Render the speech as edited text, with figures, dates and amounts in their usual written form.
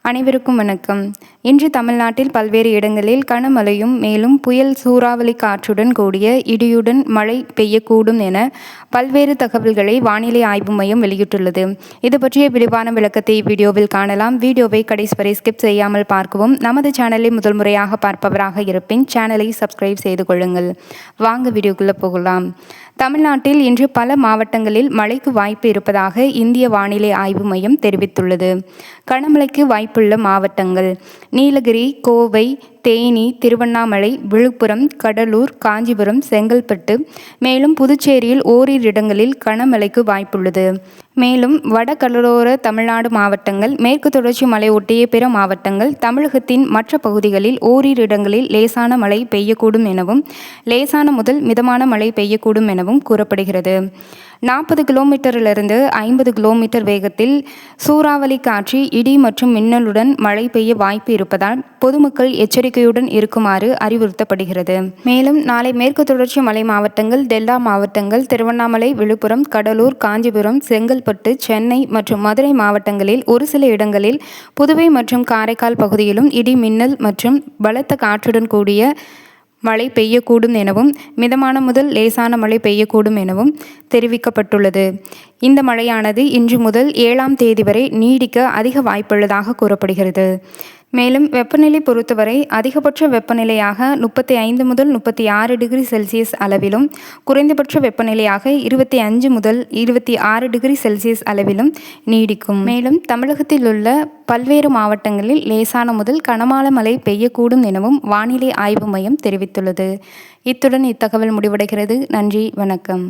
அனைவருக்கும் வணக்கம். இன்று தமிழ்நாட்டில் பல்வேறு இடங்களில் கனமழையும் மேலும் புயல் சூறாவளி காற்றுடன் கூடிய இடியுடன் மழை பெய்யக்கூடும் என பல்வேறு தகவல்களை வானிலை ஆய்வு மையம் வெளியிட்டுள்ளது. இது பற்றிய விரிவான விளக்கத்தை வீடியோவில் காணலாம். வீடியோவை கடைசி வரை ஸ்கிப் செய்யாமல் பார்க்கவும். நமது சேனலை முதல் முறையாக பார்ப்பவராக இருப்பின் சேனலை சப்ஸ்கிரைப் செய்து கொள்ளுங்கள். வாங்க வீடியோக்குள்ளே போகலாம். தமிழ்நாட்டில் இன்று பல மாவட்டங்களில் மழைக்கு வாய்ப்பு இருப்பதாக இந்திய வானிலை ஆய்வு மையம் தெரிவித்துள்ளது. கனமழைக்கு வாய்ப்புள்ள மாவட்டங்கள்: நீலகிரி, கோவை, தேனி, திருவண்ணாமலை, விழுப்புரம், கடலூர், காஞ்சிபுரம், செங்கல்பட்டு. மேலும் புதுச்சேரியில் ஓரிரு இடங்களில் கனமழைக்கு வாய்ப்புள்ளது. மேலும் வட கடலோர தமிழ்நாடு மாவட்டங்கள், மேற்கு தொடர்ச்சி மலை ஒட்டிய பிற மாவட்டங்கள், தமிழகத்தின் மற்ற பகுதிகளில் ஓரிரு இடங்களில் லேசான மழை பெய்யக்கூடும் எனவும் லேசான முதல் மிதமான மழை பெய்யக்கூடும் எனவும் கூறப்படுகிறது. 40 கிலோமீட்டரிலிருந்து 50 கிலோமீட்டர் வேகத்தில் சூறாவளி காற்று, இடி மற்றும் மின்னலுடன் மழை பெய்ய வாய்ப்பு இருப்பதால் பொதுமக்கள் எச்சரிக்கையுடன் இருக்குமாறு அறிவுறுத்தப்படுகிறது. மேலும் நாளை மேற்கு தொடர்ச்சி மலை மாவட்டங்கள், டெல்டா மாவட்டங்கள், திருவண்ணாமலை, விழுப்புரம், கடலூர், காஞ்சிபுரம், செங்கல்பட்டு, சென்னை மற்றும் மதுரை மாவட்டங்களில் ஒரு சில இடங்களில், புதுவை மற்றும் காரைக்கால் பகுதியிலும் இடி, மின்னல் மற்றும் பலத்த காற்றுடன் கூடிய மழை பெய்யக்கூடும் எனவும் மிதமான முதல் லேசான மழை பெய்யக்கூடும் எனவும் தெரிவிக்கப்பட்டுள்ளது. இந்த மழையானது இன்று முதல் 7ஆம் தேதி வரை நீடிக்க அதிக வாய்ப்புள்ளதாக கூறப்படுகிறது. மேலும் வெப்பநிலை பொறுத்தவரை அதிகபட்ச வெப்பநிலையாக 35 முதல் 36 டிகிரி செல்சியஸ் அளவிலும், குறைந்தபட்ச வெப்பநிலையாக 25 முதல் 26 டிகிரி செல்சியஸ் அளவிலும் நீடிக்கும். மேலும் தமிழகத்தில் உள்ள பல்வேறு மாவட்டங்களில் லேசான முதல் கனமான மழை பெய்யக்கூடும் எனவும் வானிலை ஆய்வு மையம் தெரிவித்துள்ளது. இத்துடன் இத்தகவல் முடிவடைகிறது. நன்றி, வணக்கம்.